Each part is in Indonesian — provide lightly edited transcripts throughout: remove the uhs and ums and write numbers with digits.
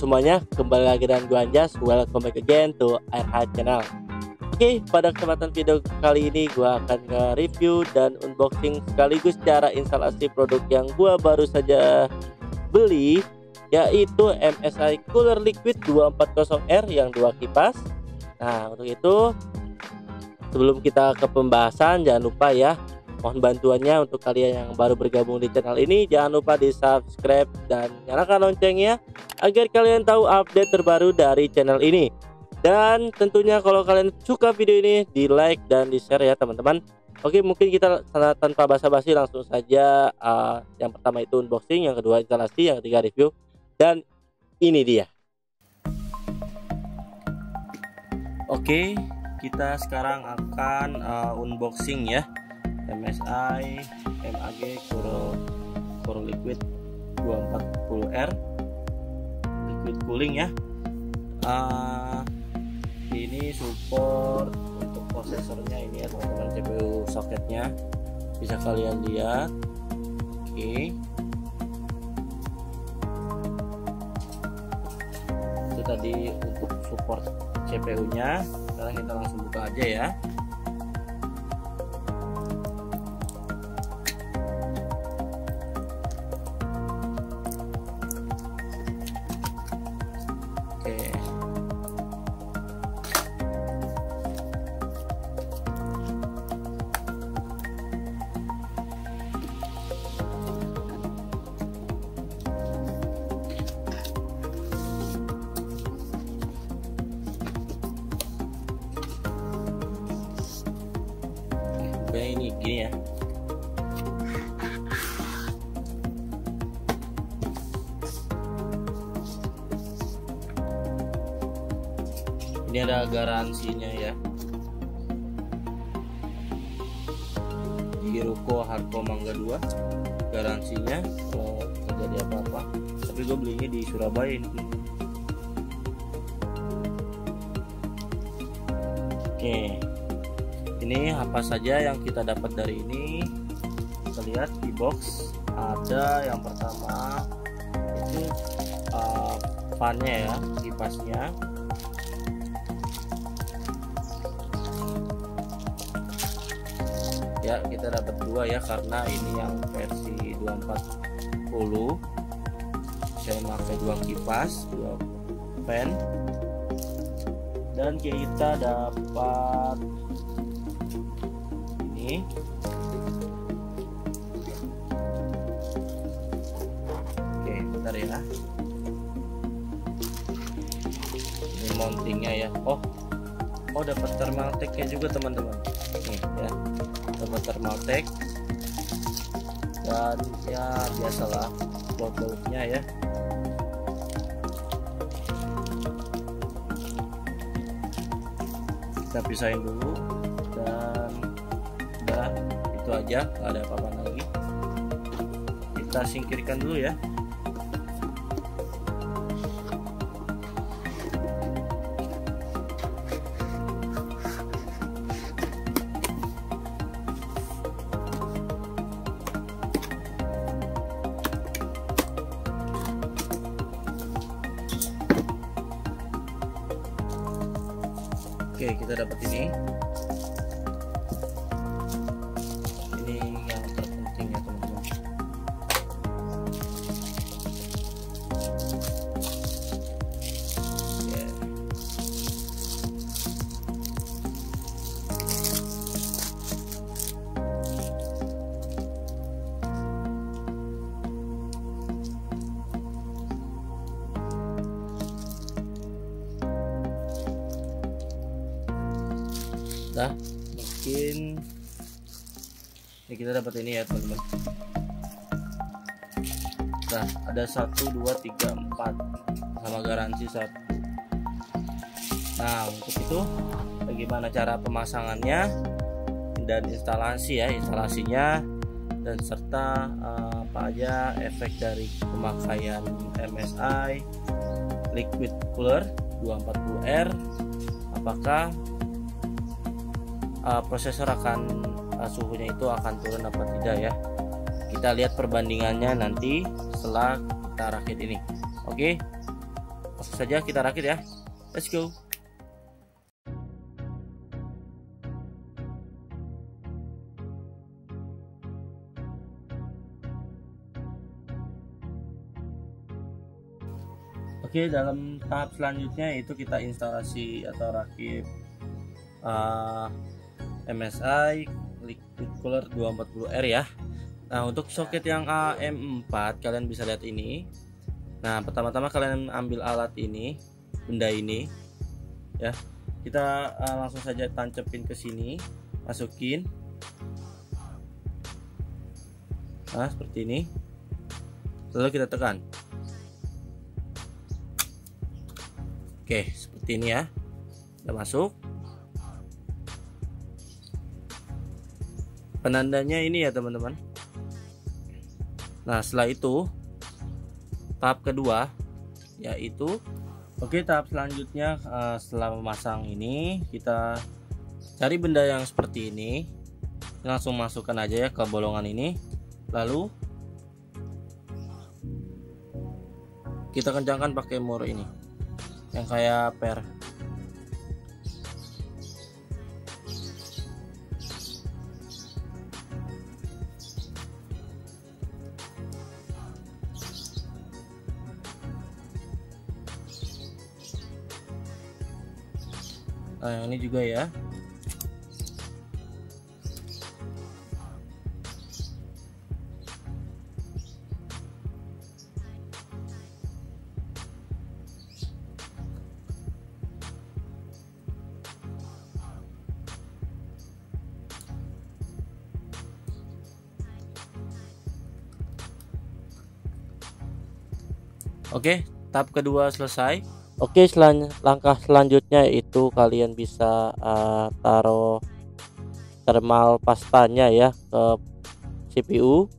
semuanya, kembali lagi dengan gue Anjas. Welcome back again to RH Channel. Oke, pada kesempatan video kali ini gue akan nge-review dan unboxing sekaligus cara instalasi produk yang gue baru saja beli, yaitu MSI Cooler Liquid 240R yang 2 kipas. Nah, untuk itu sebelum kita ke pembahasan, jangan lupa ya, mohon bantuannya untuk kalian yang baru bergabung di channel ini, jangan lupa di subscribe dan nyalakan loncengnya agar kalian tahu update terbaru dari channel ini. Dan tentunya kalau kalian suka video ini, di like dan di share ya teman-teman. Oke, mungkin kita tanpa basa-basi langsung saja. Yang pertama itu unboxing, yang kedua instalasi, yang ketiga review, dan ini dia. Oke, kita sekarang akan unboxing ya MSI MAG Cooler Liquid 240R liquid cooling ya. Ini support untuk prosesornya ini ya teman-teman, CPU soketnya bisa kalian lihat. Oke, itu tadi untuk support CPU nya. Sekarang kita langsung buka aja ya. Ini gini ya. Ini ada garansinya ya. Di Ruko Harko Mangga 2 garansinya kalau terjadi apa-apa. Tapi gue belinya di Surabaya ini. Oke. Ini apa saja yang kita dapat dari ini? Kita lihat di box ada yang pertama itu fannya ya, kipasnya. Ya, kita dapat dua ya karena ini yang versi 240. Saya pakai dua kipas, dua fan. Dan kita dapat ini. Oke, bentar ya. Ini mountingnya ya. Oh dapat thermal tag-nya juga teman-teman. Nih ya, dapat thermal tag. Dan ya biasalah baut-bautnya ya. Kita pisahin dulu. Dan udah, itu aja, nggak ada apa-apa lagi. Kita singkirkan dulu ya. Oke, kita dapat ini yang terpenting ya teman-teman. Nah, mungkin ini kita dapat ini ya teman-teman. Nah, ada 1, 2, 3, 4 sama garansi 1. Nah, untuk itu bagaimana cara pemasangannya dan instalasinya dan serta apa aja efek dari pemakaian MSI Liquid Cooler 240R, apakah prosesor akan suhunya itu akan turun apa tidak ya. Kita lihat perbandingannya nanti setelah kita rakit ini. Oke. langsung saja kita rakit ya. Let's go. Oke, dalam tahap selanjutnya itu kita instalasi atau rakit MSI Liquid Cooler 240R ya. Nah, untuk soket yang AM4 kalian bisa lihat ini. Nah, pertama-tama kalian ambil alat ini, benda ini ya. Kita langsung saja tancepin ke sini, masukin. Nah, seperti ini. Lalu kita tekan. Oke, seperti ini ya. Udah masuk. Penandanya ini ya, teman-teman. Nah, setelah itu tahap kedua yaitu tahap selanjutnya setelah memasang ini kita cari benda yang seperti ini, langsung masukkan aja ya ke bolongan ini, lalu kita kencangkan pakai mur ini yang kayak per. Nah, yang ini juga ya. Oke, tahap kedua selesai. Oke, langkah selanjutnya itu kalian bisa taruh thermal pastanya ya ke CPU.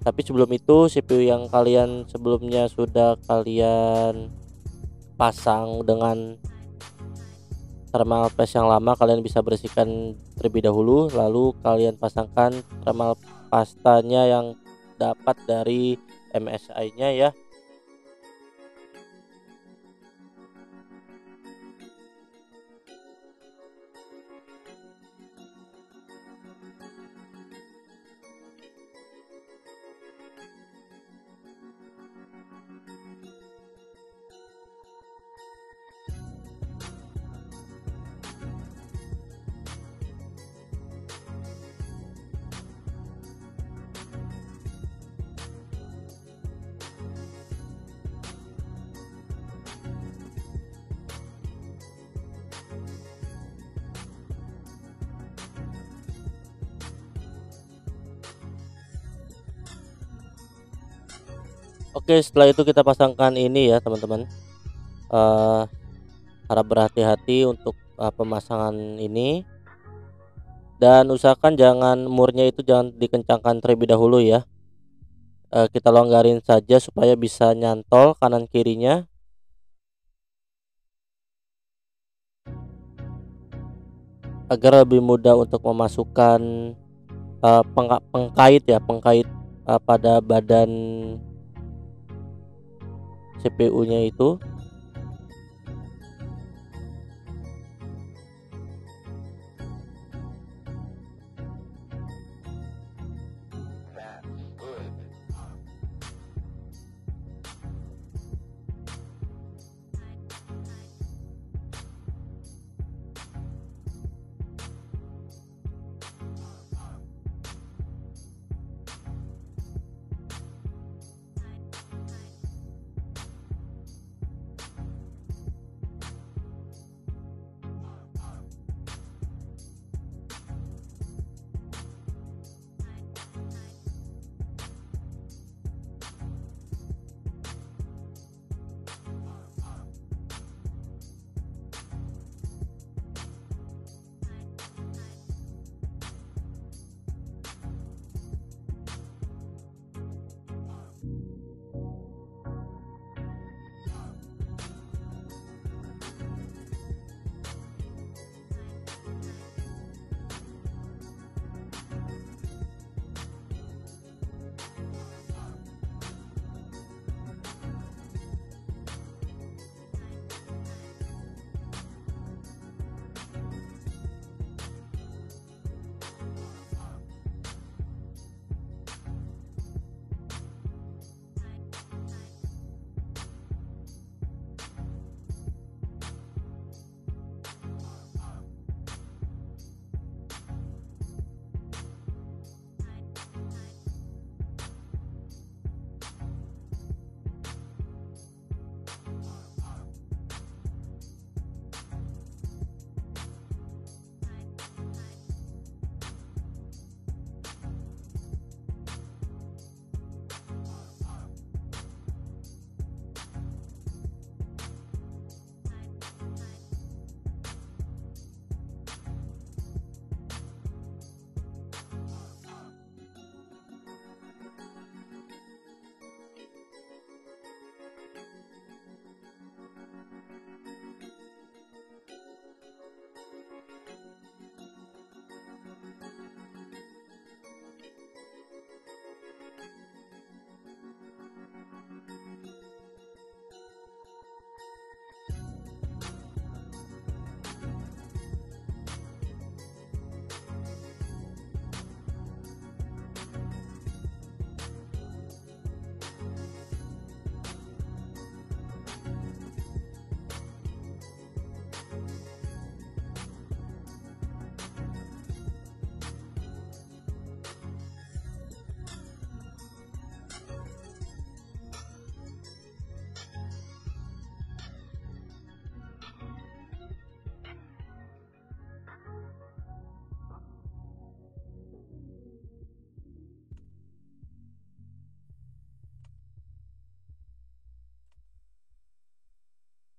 Tapi sebelum itu CPU yang kalian sebelumnya sudah kalian pasang dengan thermal paste yang lama, kalian bisa bersihkan terlebih dahulu, lalu kalian pasangkan thermal pastanya yang dapat dari MSI-nya ya. Oke, setelah itu kita pasangkan ini ya teman-teman. Harap berhati-hati untuk pemasangan ini, dan usahakan jangan murnya itu jangan dikencangkan terlebih dahulu ya. Kita longgarin saja supaya bisa nyantol kanan kirinya. Agar lebih mudah untuk memasukkan pengkait pada badan CPU-nya itu.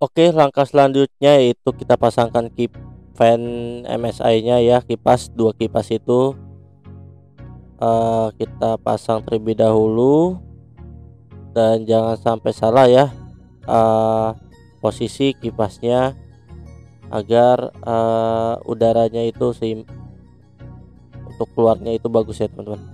Oke, langkah selanjutnya yaitu kita pasangkan fan MSI-nya ya, dua kipas itu kita pasang terlebih dahulu, dan jangan sampai salah ya posisi kipasnya agar udaranya itu untuk keluarnya itu bagus ya teman-teman.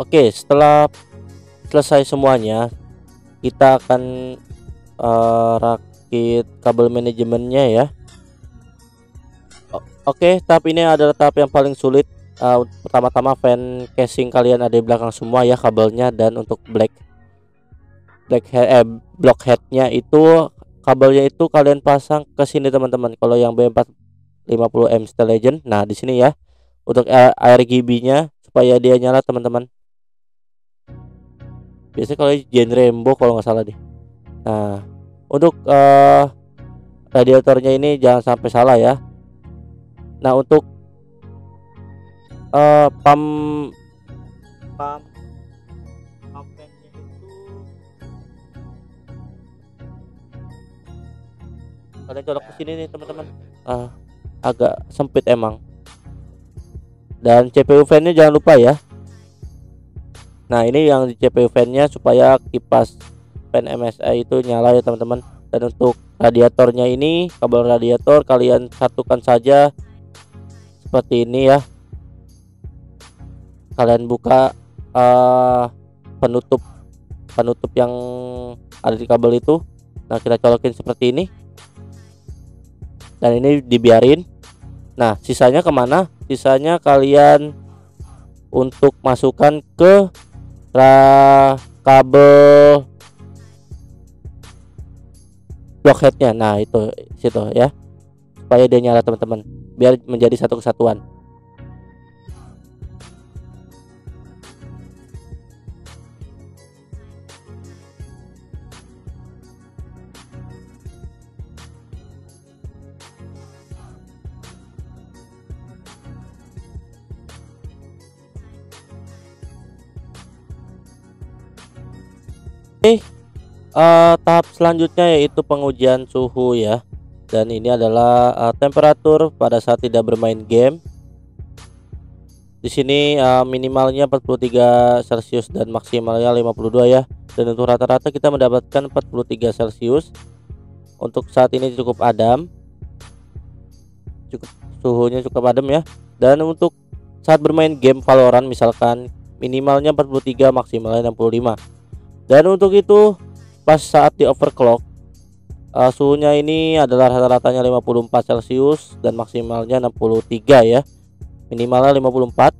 Oke, setelah selesai semuanya, kita akan rakit kabel manajemennya ya. Oke, tahap ini adalah tahap yang paling sulit. Pertama-tama fan casing kalian ada di belakang semua ya kabelnya, dan untuk block headnya itu kabelnya itu kalian pasang ke sini teman-teman. Kalau yang B450M Steel Legend, nah di sini ya untuk RGB-nya supaya dia nyala teman-teman. Biasanya kalau Gen Rainbow kalau nggak salah deh. Nah, untuk radiatornya ini jangan sampai salah ya. Nah, untuk pump fannya itu kalian colok ke sini nih teman-teman. Agak sempit emang. Dan CPU fan-nya jangan lupa ya. Nah, ini yang di CPU fan-nya supaya kipas fan MSI itu nyala ya teman-teman. Dan untuk radiatornya ini, kabel radiator kalian satukan saja seperti ini ya. Kalian buka penutup yang ada di kabel itu. Nah, kita colokin seperti ini. Dan ini dibiarin. Nah, sisanya kemana? Sisanya kalian untuk masukkan ke kabel blockheadnya. Nah, itu situ ya, supaya dia nyala teman-teman, biar menjadi satu kesatuan. Tahap selanjutnya yaitu pengujian suhu ya. Dan ini adalah temperatur pada saat tidak bermain game. Di sini minimalnya 43 Celcius dan maksimalnya 52 ya. Dan untuk rata-rata kita mendapatkan 43 Celcius. Untuk saat ini cukup adem. Suhunya cukup adem ya. Dan untuk saat bermain game Valorant misalkan minimalnya 43, maksimalnya 65. Dan untuk itu pas saat di overclock suhunya ini adalah rata-ratanya 54 Celcius dan maksimalnya 63 ya. Minimalnya 54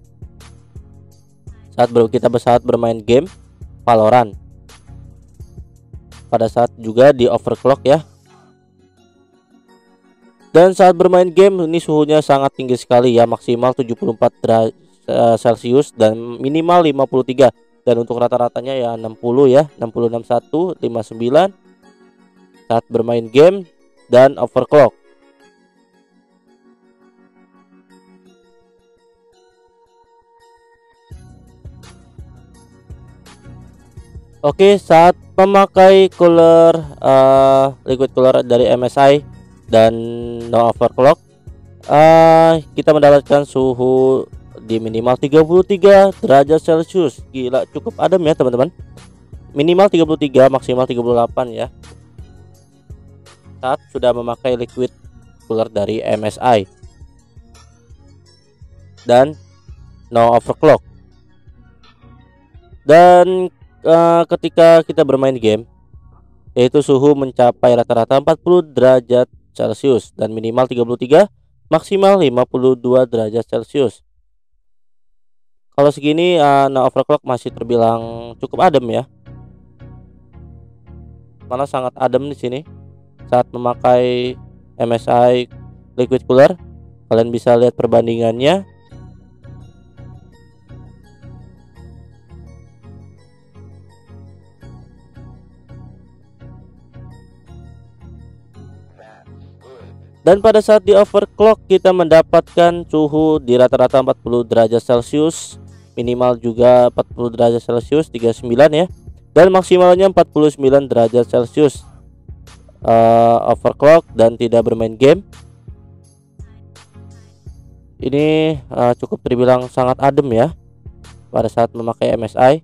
saat bermain game Valorant. Pada saat juga di overclock ya. Dan saat bermain game ini suhunya sangat tinggi sekali ya, maksimal 74 Celcius dan minimal 53. Dan untuk rata-ratanya ya 60 ya, 60, 61, 59 saat bermain game dan overclock. Oke, saat memakai cooler liquid cooler dari MSI dan no overclock, kita mendapatkan suhu di minimal 33 derajat Celcius. Gila, cukup adem ya teman-teman. Minimal 33, maksimal 38 ya. Saat sudah memakai liquid cooler dari MSI dan no overclock. Dan ketika kita bermain game yaitu suhu mencapai rata-rata 40 derajat Celcius dan minimal 33, maksimal 52 derajat Celcius. Kalau segini no overclock masih terbilang cukup adem ya. Malah sangat adem di sini saat memakai MSI liquid cooler. Kalian bisa lihat perbandingannya. Dan pada saat di overclock kita mendapatkan suhu di rata-rata 40 derajat Celcius, minimal juga 40 derajat Celcius 39 ya, dan maksimalnya 49 derajat Celcius. Overclock dan tidak bermain game. Ini cukup terbilang sangat adem ya pada saat memakai MSI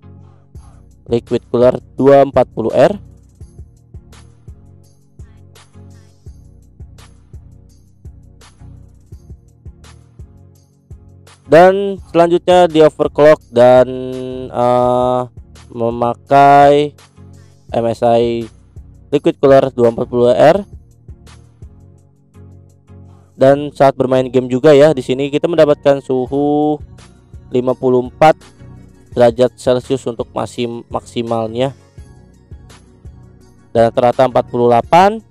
liquid cooler 240R. Dan selanjutnya di overclock dan memakai MSI liquid cooler 240R. Dan saat bermain game juga ya, di sini kita mendapatkan suhu 54 derajat Celcius untuk maksimalnya. Dan rata-rata 48,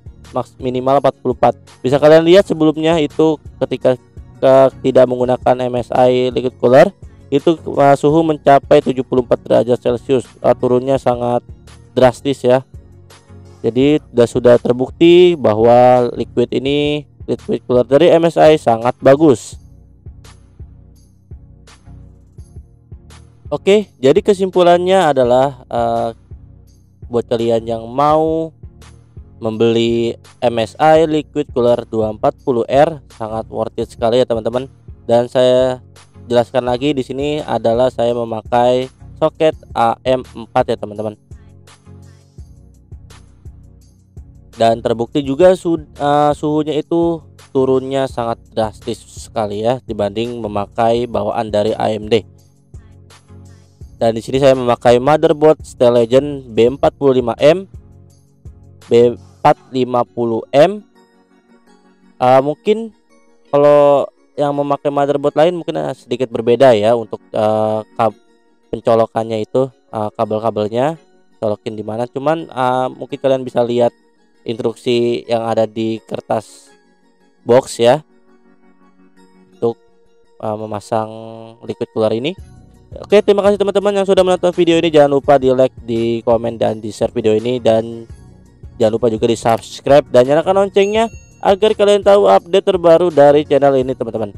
minimal 44. Bisa kalian lihat sebelumnya itu ketika tidak menggunakan MSI liquid cooler itu suhu mencapai 74 derajat Celcius. Turunnya sangat drastis ya. Jadi sudah terbukti bahwa liquid cooler dari MSI sangat bagus. Oke, jadi kesimpulannya adalah buat kalian yang mau membeli MSI liquid cooler 240R sangat worth it sekali ya teman-teman. Dan saya jelaskan lagi di sini adalah saya memakai soket AM4 ya teman-teman. Dan terbukti juga suhunya itu turunnya sangat drastis sekali ya dibanding memakai bawaan dari AMD. Dan di sini saya memakai motherboard Steel Legend B45M, B450M. Mungkin kalau yang memakai motherboard lain mungkin sedikit berbeda ya untuk pencolokannya itu, kabel-kabelnya colokin di mana. Cuman mungkin kalian bisa lihat instruksi yang ada di kertas box ya untuk memasang liquid cooler ini. Oke, terima kasih teman-teman yang sudah menonton video ini. Jangan lupa di like, di komen, dan di share video ini. Dan jangan lupa juga di subscribe dan nyalakan loncengnya agar kalian tahu update terbaru dari channel ini teman-teman.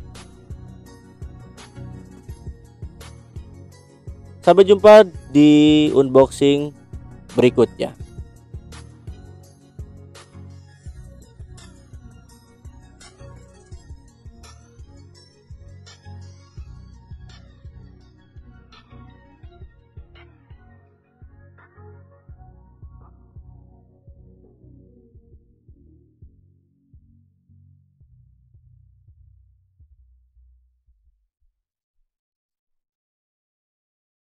Sampai jumpa di unboxing berikutnya.